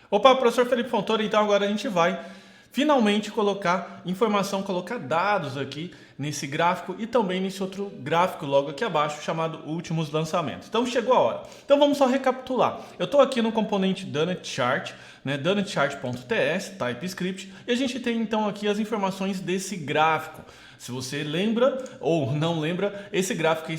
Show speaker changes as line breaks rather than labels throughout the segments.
Opa, professor Felipe Fontoura, então agora a gente vai finalmente colocar informação, colocar dados aqui nesse gráfico e também nesse outro gráfico logo aqui abaixo chamado últimos lançamentos. Então chegou a hora. Então vamos só recapitular. Eu estou aqui no componente DonutChart, né, donutchart.ts, TypeScript, e a gente tem então aqui as informações desse gráfico. Se você lembra ou não lembra, esse gráfico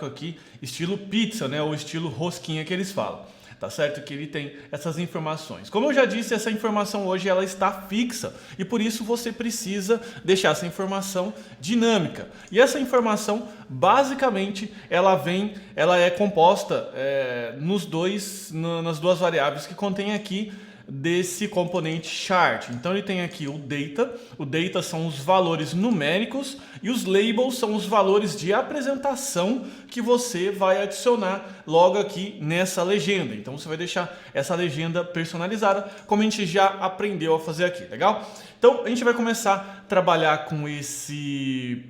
aqui, estilo pizza, né, ou estilo rosquinha que eles falam. Tá certo que ele tem essas informações. Como eu já disse, essa informação hoje ela está fixa e por isso você precisa deixar essa informação dinâmica. E essa informação, basicamente, ela é composta nas duas variáveis que contém aqui desse componente chart. Então ele tem aqui o data são os valores numéricos e os labels são os valores de apresentação que você vai adicionar logo aqui nessa legenda. Então você vai deixar essa legenda personalizada, como a gente já aprendeu a fazer aqui, legal? Então a gente vai começar a trabalhar com esse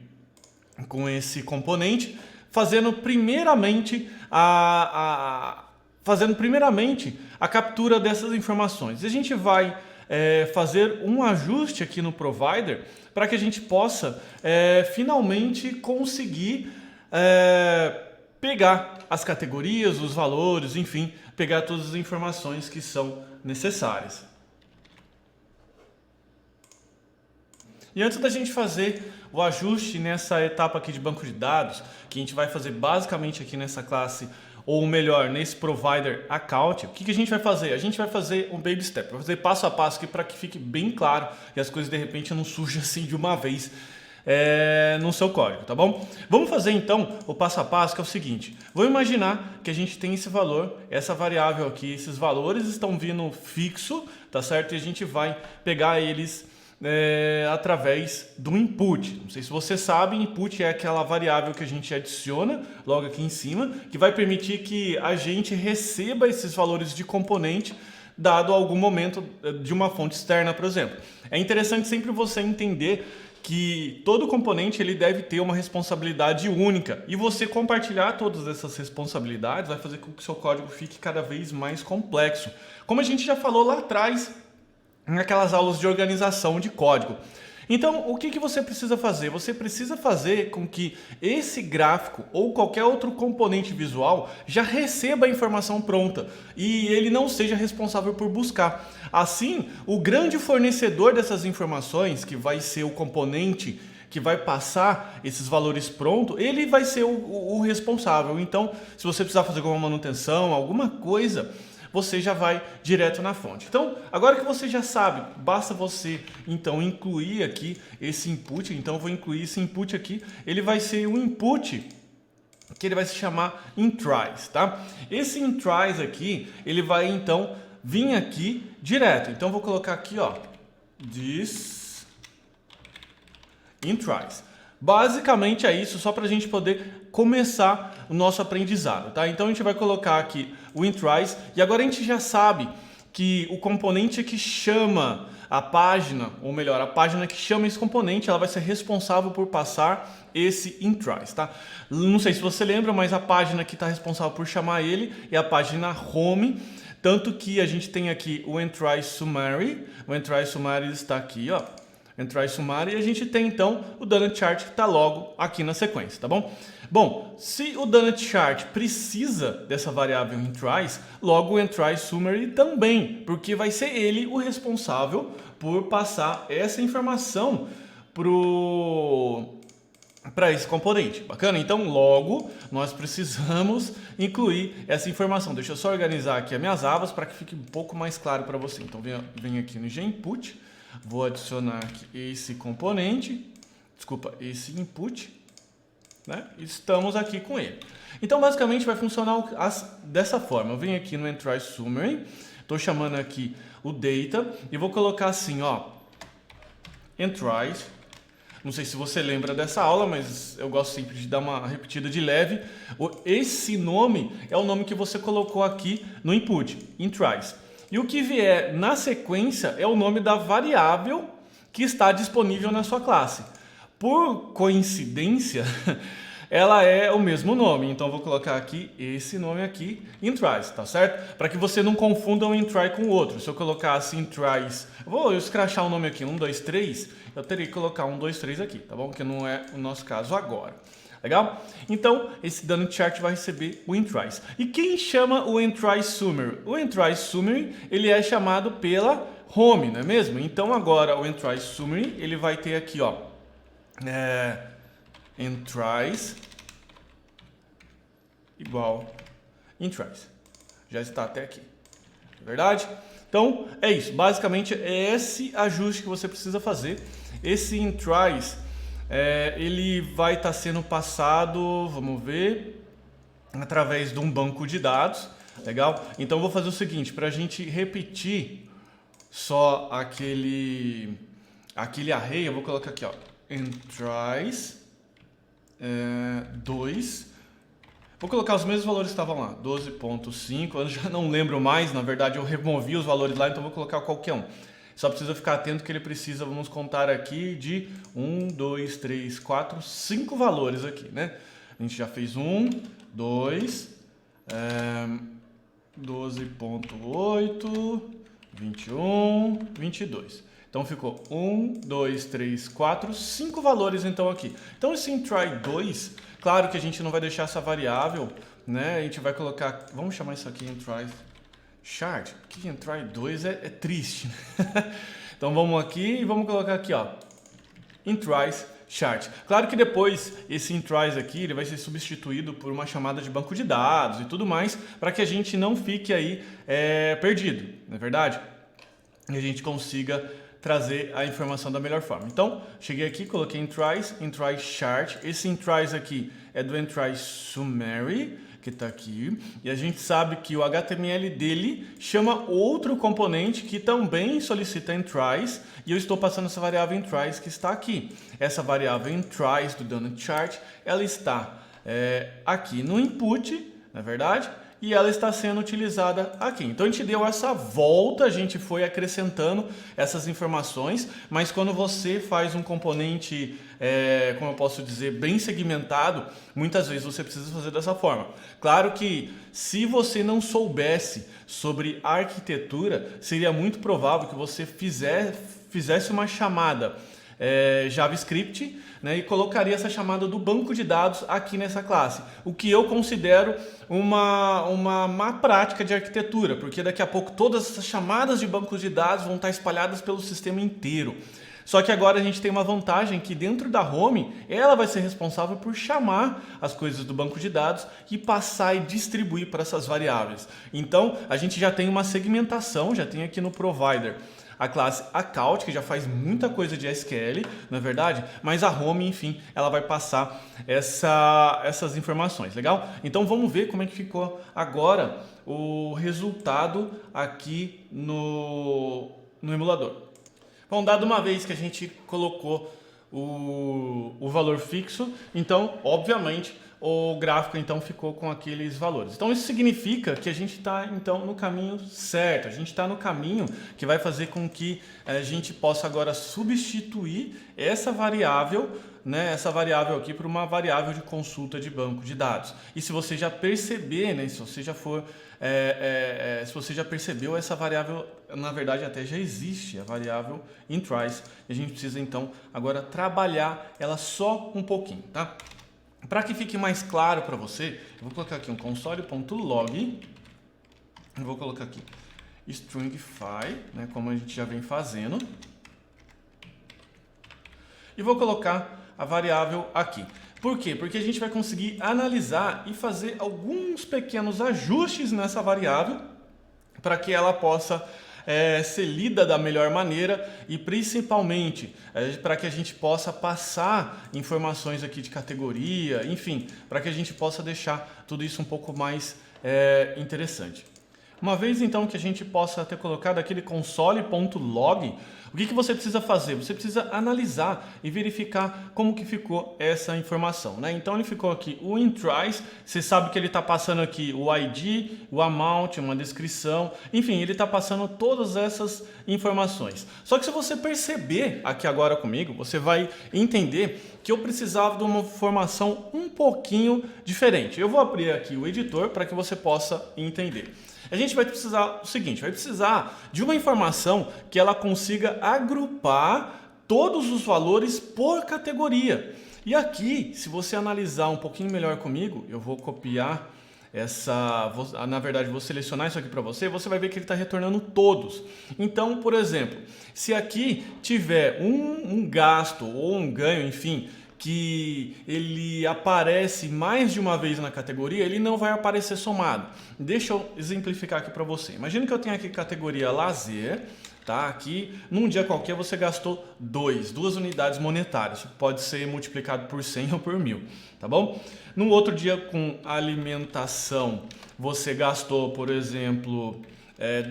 componente, fazendo primeiramente a captura dessas informações. E a gente vai fazer um ajuste aqui no provider para que a gente possa finalmente conseguir pegar as categorias, os valores, enfim, pegar todas as informações que são necessárias. E antes da gente fazer o ajuste nessa etapa aqui de banco de dados, que a gente vai fazer basicamente aqui nessa classe, ou melhor, nesse provider account, o que a gente vai fazer? A gente vai fazer um baby step, vai fazer passo a passo aqui para que fique bem claro e as coisas de repente não surjam assim de uma vez no seu código, tá bom? Vamos fazer então o passo a passo, que é o seguinte. Vamos imaginar que a gente tem esse valor, essa variável aqui, esses valores estão vindo fixo, tá certo? E a gente vai pegar eles através do input. Não sei se você sabe, input é aquela variável que a gente adiciona logo aqui em cima, que vai permitir que a gente receba esses valores de componente dado algum momento de uma fonte externa, por exemplo. É interessante sempre você entender que todo componente ele deve ter uma responsabilidade única e você compartilhar todas essas responsabilidades vai fazer com que o seu código fique cada vez mais complexo. Como a gente já falou lá atrás, naquelas aulas de organização de código. Então, o que você precisa fazer? Você precisa fazer com que esse gráfico ou qualquer outro componente visual já receba a informação pronta e ele não seja responsável por buscar. Assim, o grande fornecedor dessas informações, que vai ser o componente que vai passar esses valores prontos, ele vai ser o responsável. Então, se você precisar fazer alguma manutenção, alguma coisa, você já vai direto na fonte. Então, agora que você já sabe, basta você então incluir aqui esse input. Então, eu vou incluir esse input aqui. Ele vai ser um input que ele vai se chamar intries, tá? Esse intries aqui, ele vai então vir aqui direto. Então, eu vou colocar aqui, ó, this intries. Basicamente é isso, só para a gente poder começar o nosso aprendizado, tá? Então a gente vai colocar aqui o intries e agora a gente já sabe que o componente que chama a página, ou melhor, a página que chama esse componente, ela vai ser responsável por passar esse intries, tá? Não sei se você lembra, mas a página que está responsável por chamar ele é a página home, tanto que a gente tem aqui o intries summary, o intries summary está aqui, ó. Entry sumário e a gente tem então o DonutChart que está logo aqui na sequência, tá bom? Bom, se o DonutChart precisa dessa variável intries, logo o entry summary também, porque vai ser ele o responsável por passar essa informação para esse componente. Bacana? Então, logo, nós precisamos incluir essa informação. Deixa eu só organizar aqui as minhas abas para que fique um pouco mais claro para você. Então, vem aqui no GInput. Vou adicionar aqui esse componente, esse input, né? Estamos aqui com ele. Então, basicamente, vai funcionar dessa forma. Eu venho aqui no Entry Summary, estou chamando aqui o Data e vou colocar assim, ó, Entries. Não sei se você lembra dessa aula, mas eu gosto sempre de dar uma repetida de leve. Esse nome é o nome que você colocou aqui no input, Entries. E o que vier na sequência é o nome da variável que está disponível na sua classe. Por coincidência, ela é o mesmo nome. Então, eu vou colocar aqui esse nome aqui, intries, tá certo? Para que você não confunda um intry com o outro. Se eu colocasse intries, vou escrachar o nome aqui, 1, 2, 3, eu teria que colocar 1, 2, 3 aqui, tá bom? Que não é o nosso caso agora. Legal? Então, esse Donut Chart vai receber o intries. E quem chama o entry summary? O entry summary, ele é chamado pela home, não é mesmo? Então, agora o entry summary, ele vai ter aqui, ó, intries igual intries. Já está até aqui. Verdade? Então, é isso. Basicamente, é esse ajuste que você precisa fazer. Esse intries, ele vai estar sendo passado, vamos ver, através de um banco de dados. Legal? Então, eu vou fazer o seguinte, para a gente repetir só aquele array, eu vou colocar aqui, ó, intries 2. Vou colocar os mesmos valores que estavam lá, 12.5, eu já não lembro mais, na verdade eu removi os valores lá, então vou colocar qualquer um. Só precisa ficar atento que ele precisa, vamos contar aqui, de 1, 2, 3, 4, 5 valores aqui, né? A gente já fez 1, 2, 12.8, 21, 22. Então ficou 1, 2, 3, 4, 5 valores então aqui. Então esse intry 2, claro que a gente não vai deixar essa variável, né? A gente vai colocar, vamos chamar isso aqui intry chart, porque intry 2 é triste, né? Então vamos aqui e vamos colocar aqui, ó, intries chart. Claro que depois esse intries aqui ele vai ser substituído por uma chamada de banco de dados e tudo mais, para que a gente não fique aí perdido, não é verdade? E a gente consiga trazer a informação da melhor forma. Então, cheguei aqui, coloquei intries chart. Esse intries aqui é do intries summary, que está aqui. E a gente sabe que o HTML dele chama outro componente que também solicita intries. E eu estou passando essa variável intries que está aqui. Essa variável intries do Donut Chart, ela está aqui no input, na verdade, e ela está sendo utilizada aqui. Então a gente deu essa volta, a gente foi acrescentando essas informações, mas quando você faz um componente, como eu posso dizer, bem segmentado, muitas vezes você precisa fazer dessa forma. Claro que se você não soubesse sobre arquitetura, seria muito provável que você fizesse uma chamada JavaScript, né, e colocaria essa chamada do banco de dados aqui nessa classe, o que eu considero uma má prática de arquitetura, porque daqui a pouco todas essas chamadas de bancos de dados vão estar espalhadas pelo sistema inteiro. Só que agora a gente tem uma vantagem que dentro da home, ela vai ser responsável por chamar as coisas do banco de dados e passar e distribuir para essas variáveis. Então, a gente já tem uma segmentação, já tem aqui no provider a classe account, que já faz muita coisa de SQL, na verdade, mas a home, enfim, ela vai passar essas informações, legal? Então vamos ver como é que ficou agora o resultado aqui no emulador. Bom, dado uma vez que a gente colocou o valor fixo, então, obviamente, o gráfico então ficou com aqueles valores. Então isso significa que a gente está então no caminho certo, a gente está no caminho que vai fazer com que a gente possa agora substituir essa variável, né, essa variável aqui por uma variável de consulta de banco de dados. E se você já perceber, né, se você já for, se você já percebeu, essa variável na verdade até já existe, a variável intries, e a gente precisa então agora trabalhar ela só um pouquinho, tá? Para que fique mais claro para você, eu vou colocar aqui um console.log, eu vou colocar aqui stringify, né, como a gente já vem fazendo, e vou colocar a variável aqui. Por quê? Porque a gente vai conseguir analisar e fazer alguns pequenos ajustes nessa variável para que ela possa ser lida da melhor maneira e principalmente para que a gente possa passar informações aqui de categoria, enfim, para que a gente possa deixar tudo isso um pouco mais interessante. Uma vez então que a gente possa ter colocado aquele console.log, o que você precisa fazer? Você precisa analisar e verificar como que ficou essa informação, né? Então ele ficou aqui o intries, você sabe que ele está passando aqui o ID, o amount, uma descrição, enfim, ele está passando todas essas informações. Só que se você perceber aqui agora comigo, você vai entender que eu precisava de uma informação um pouquinho diferente. Eu vou abrir aqui o editor para que você possa entender. A gente vai precisar o seguinte, vai precisar de uma informação que ela consiga agrupar todos os valores por categoria. E aqui, se você analisar um pouquinho melhor comigo, eu vou copiar na verdade vou selecionar isso aqui para você, você vai ver que ele está retornando todos. Então, por exemplo, se aqui tiver um gasto ou um ganho, enfim, que ele aparece mais de uma vez na categoria, ele não vai aparecer somado. Deixa eu exemplificar aqui para você. Imagina que eu tenho aqui categoria lazer, tá? Aqui, num dia qualquer, você gastou 2 unidades monetárias. Pode ser multiplicado por 100 ou por 1000, tá bom? No outro dia, com alimentação, você gastou, por exemplo,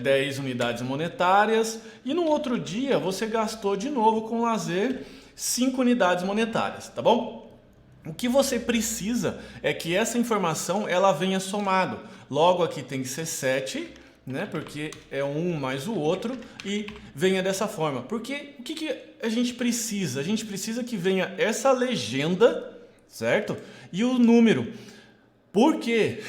10 unidades monetárias. E no outro dia, você gastou de novo com lazer 5 unidades monetárias, tá bom? O que você precisa é que essa informação ela venha somado. Logo aqui tem que ser 7, né? Porque é um mais o outro e venha dessa forma. Porque o que a gente precisa? A gente precisa que venha essa legenda, certo? E o número. Por quê?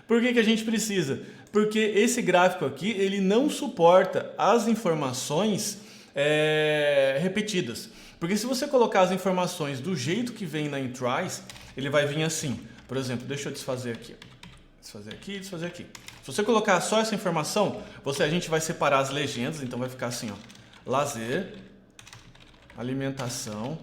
Por que a gente precisa? Porque esse gráfico aqui ele não suporta as informações repetidas. Porque se você colocar as informações do jeito que vem na intries, ele vai vir assim. Por exemplo, deixa eu desfazer aqui. Desfazer aqui, desfazer aqui. Se você colocar só essa informação, a gente vai separar as legendas, então vai ficar assim, ó. Lazer, alimentação,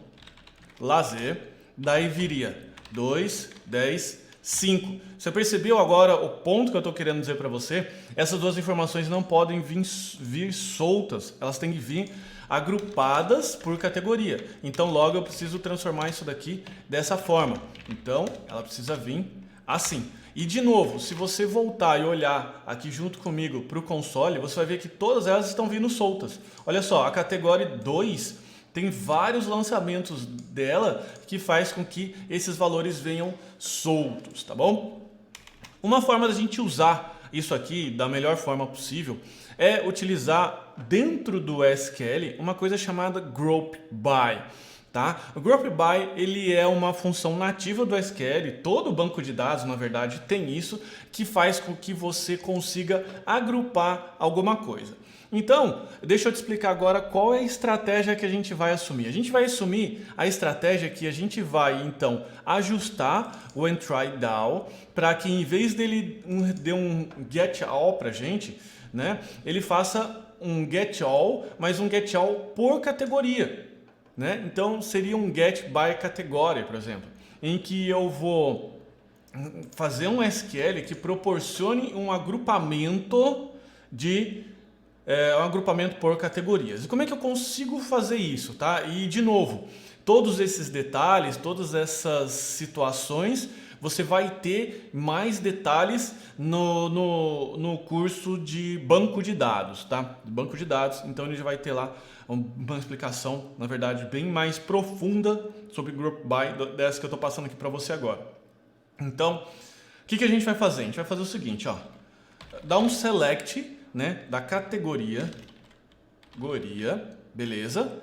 lazer, daí viria 2, 10, 5. Você percebeu agora o ponto que eu estou querendo dizer para você? Essas duas informações não podem vir soltas, elas têm que vir agrupadas por categoria. Então logo eu preciso transformar isso daqui dessa forma. Então ela precisa vir assim. E de novo, se você voltar e olhar aqui junto comigo para o console, você vai ver que todas elas estão vindo soltas. Olha só, a categoria 2 tem vários lançamentos dela que faz com que esses valores venham soltos, tá bom? Uma forma da gente usar isso aqui da melhor forma possível é utilizar dentro do SQL uma coisa chamada group by. Tá? O group by ele é uma função nativa do SQL, todo banco de dados na verdade tem isso, que faz com que você consiga agrupar alguma coisa. Então, deixa eu te explicar agora qual é a estratégia que a gente vai assumir. A gente vai assumir a estratégia que a gente vai, então, ajustar o entry down para que em vez dele dê um get all para a gente, né, ele faça um get all, mas um get all por categoria. Né? Então, seria um get by category, por exemplo, em que eu vou fazer um SQL que proporcione um agrupamento um agrupamento por categorias. E como é que eu consigo fazer isso? Tá? E, de novo, todos esses detalhes, todas essas situações, você vai ter mais detalhes no curso de banco de dados. Tá? Banco de dados, então ele já vai ter lá uma explicação, na verdade, bem mais profunda sobre Group By, dessa que eu estou passando aqui para você agora. Então, o que a gente vai fazer? A gente vai fazer o seguinte, ó, dá um select, né, da categoria, beleza?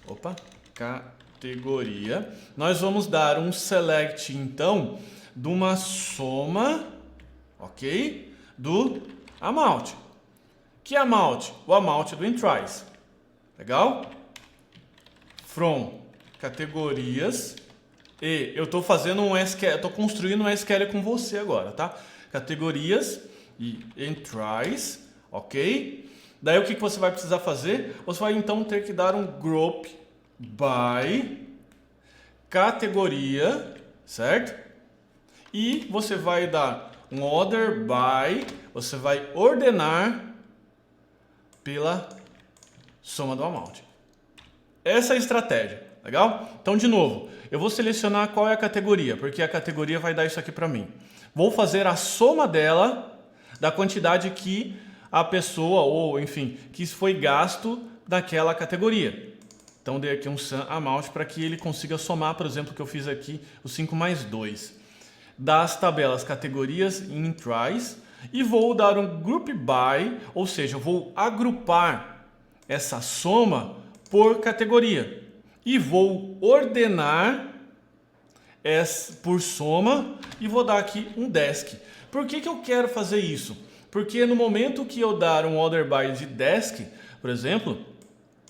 Opa, categoria. Nós vamos dar um select, então, de uma soma, ok? Do amount. Que amount? O amount do intries. Legal? From categorias. E eu estou fazendo um SQL, estou construindo um SQL com você agora, tá? Categorias e intries, ok? Daí o que você vai precisar fazer? Você vai então ter que dar um group by categoria, certo? E você vai dar um order by, você vai ordenar pela soma do amount. Essa é a estratégia, legal? Então, de novo, eu vou selecionar qual é a categoria, porque a categoria vai dar isso aqui para mim. Vou fazer a soma dela, da quantidade que a pessoa, ou enfim, que foi gasto daquela categoria. Então dei aqui um sum amount para que ele consiga somar, por exemplo, o que eu fiz aqui, o 5 mais 2. Das tabelas categorias in tries e vou dar um group by, ou seja, eu vou agrupar essa soma por categoria e vou ordenar por soma e vou dar aqui um desk. Por que eu quero fazer isso? Porque no momento que eu dar um order by de desk, por exemplo,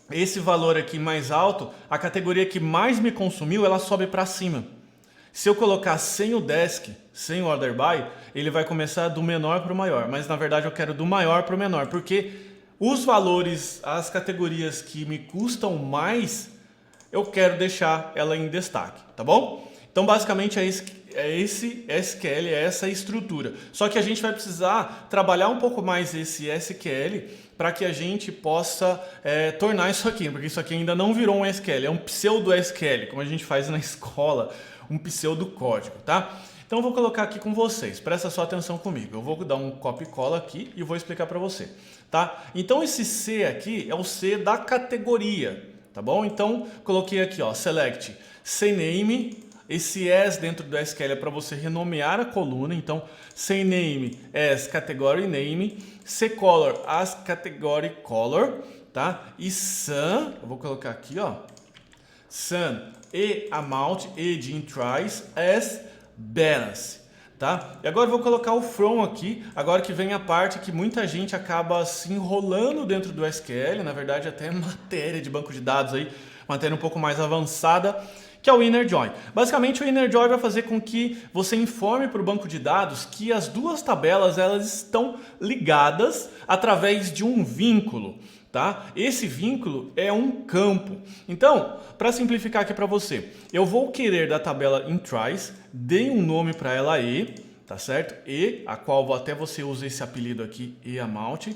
esse valor aqui mais alto, a categoria que mais me consumiu, ela sobe para cima. Se eu colocar sem o desk, sem o order by, ele vai começar do menor para o maior. Mas na verdade eu quero do maior para o menor, porque os valores, as categorias que me custam mais, eu quero deixar ela em destaque, tá bom? Então basicamente é esse SQL, é essa estrutura. Só que a gente vai precisar trabalhar um pouco mais esse SQL para que a gente possa tornar isso aqui, porque isso aqui ainda não virou um SQL, é um pseudo SQL, como a gente faz na escola, um pseudo código, tá? Então eu vou colocar aqui com vocês, presta só atenção comigo. Eu vou dar um copy e cola aqui e vou explicar para você, tá? Então esse C aqui é o C da categoria, tá bom? Então coloquei aqui, ó, select CNAME. Esse as dentro do SQL é para você renomear a coluna, então CNAME as category name, CColor as category color, tá? E sum, eu vou colocar aqui, ó, sum e amount e de tries as balance, tá? E agora eu vou colocar o from aqui, agora que vem a parte que muita gente acaba se enrolando dentro do SQL, na verdade até matéria de banco de dados aí, matéria um pouco mais avançada, que é o inner join. Basicamente o inner join vai fazer com que você informe para o banco de dados que as duas tabelas elas estão ligadas através de um vínculo, tá? Esse vínculo é um campo. Então, para simplificar aqui para você, eu vou querer da tabela in tries, dei um nome para ela E, tá certo? E, a qual até você usa esse apelido aqui, E amount.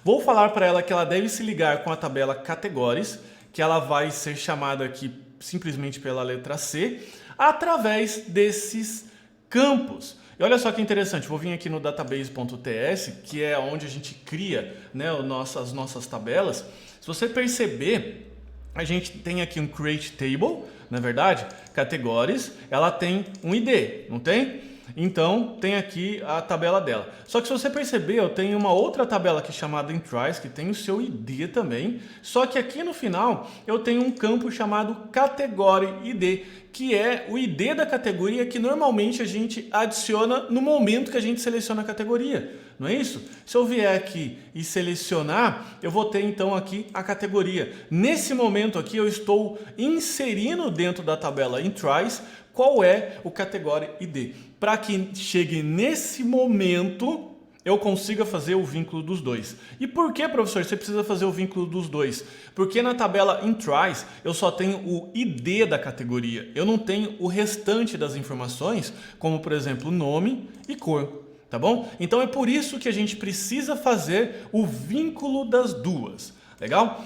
Vou falar para ela que ela deve se ligar com a tabela categories, que ela vai ser chamada aqui simplesmente pela letra C, através desses campos. E olha só que interessante, vou vir aqui no database.ts, que é onde a gente cria, né, as nossas tabelas. Se você perceber, a gente tem aqui um create table, na verdade, categories, ela tem um ID, não tem? Então, tem aqui a tabela dela. Só que se você perceber, eu tenho uma outra tabela aqui chamada intries, que tem o seu ID também. Só que aqui no final, eu tenho um campo chamado category ID, que é o ID da categoria que normalmente a gente adiciona no momento que a gente seleciona a categoria. Não é isso? Se eu vier aqui e selecionar, eu vou ter então aqui a categoria. Nesse momento aqui, eu estou inserindo dentro da tabela intries qual é o category ID. Para que chegue nesse momento, eu consiga fazer o vínculo dos dois. E por que, professor, você precisa fazer o vínculo dos dois? Porque na tabela intries, eu só tenho o ID da categoria. Eu não tenho o restante das informações, como, por exemplo, nome e cor. Tá bom? Então é por isso que a gente precisa fazer o vínculo das duas. Legal?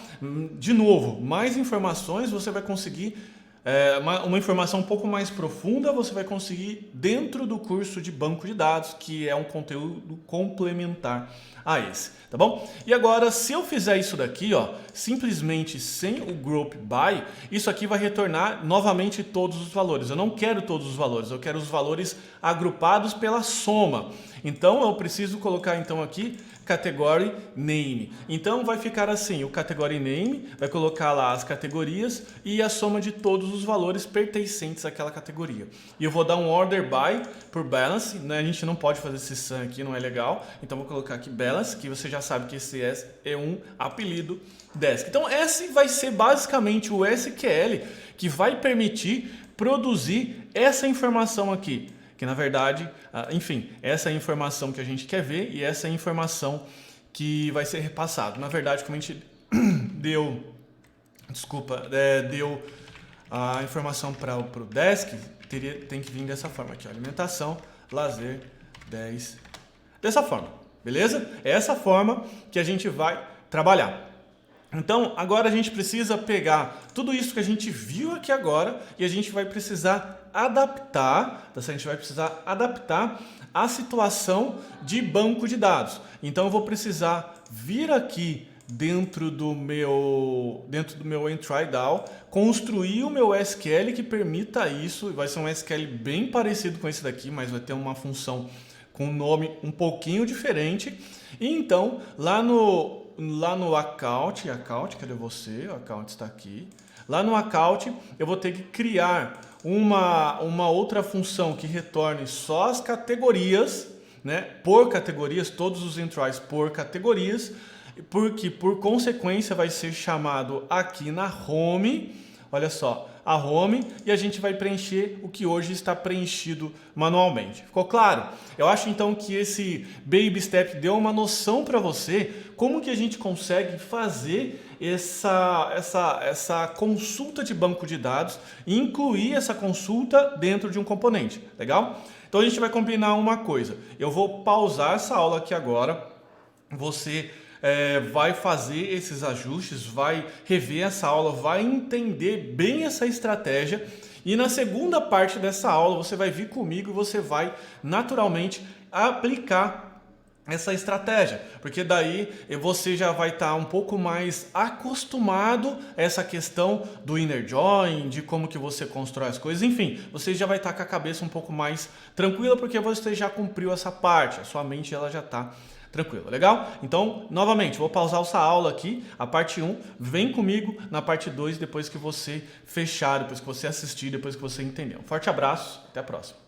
De novo, mais informações você vai conseguir... uma informação um pouco mais profunda você vai conseguir dentro do curso de banco de dados, que é um conteúdo complementar a esse, tá bom? E agora, se eu fizer isso daqui, ó, simplesmente sem o group by, isso aqui vai retornar novamente todos os valores. Eu não quero todos os valores, eu quero os valores agrupados pela soma. Então, eu preciso colocar então aqui category name. Então vai ficar assim, o category name vai colocar lá as categorias e a soma de todos os valores pertencentes àquela categoria. E eu vou dar um order by por balance, né? A gente não pode fazer esse sum aqui, não é legal. Então vou colocar aqui balance, que você já sabe que esse S é um apelido desk. Então esse vai ser basicamente o SQL que vai permitir produzir essa informação aqui. Que na verdade, enfim, essa é a informação que a gente quer ver e essa é a informação que vai ser repassada. Na verdade, como a gente deu a informação para o desk, tem que vir dessa forma aqui, ó, alimentação, lazer, 10, dessa forma, beleza? É essa forma que a gente vai trabalhar. Então, agora a gente precisa pegar tudo isso que a gente viu aqui agora e a gente vai precisar adaptar, tá certo? A gente vai precisar adaptar a situação de banco de dados. Então, eu vou precisar vir aqui dentro do meu entry-DAO, construir o meu SQL que permita isso. Vai ser um SQL bem parecido com esse daqui, mas vai ter uma função com um nome um pouquinho diferente. E então, lá no account, cadê você? O account está aqui. Lá no account, eu vou ter que criar uma outra função que retorne só as categorias, né? Por categorias, todos os entries por categorias, porque por consequência vai ser chamado aqui na home, olha só, a home, e a gente vai preencher o que hoje está preenchido manualmente. Ficou claro? Eu acho então que esse Baby Step deu uma noção para você como que a gente consegue fazer essa consulta de banco de dados e incluir essa consulta dentro de um componente. Legal? Então a gente vai combinar uma coisa. Eu vou pausar essa aula aqui agora. Você vai fazer esses ajustes, vai rever essa aula, vai entender bem essa estratégia e na segunda parte dessa aula você vai vir comigo e você vai naturalmente aplicar essa estratégia, porque daí você já vai estar um pouco mais acostumado a essa questão do inner join, de como que você constrói as coisas, enfim, você já vai estar com a cabeça um pouco mais tranquila porque você já cumpriu essa parte, a sua mente ela já está tranquilo, legal? Então, novamente, vou pausar essa aula aqui, a parte 1, vem comigo na parte 2 depois que você fechar, depois que você assistir, depois que você entender. Um forte abraço, até a próxima.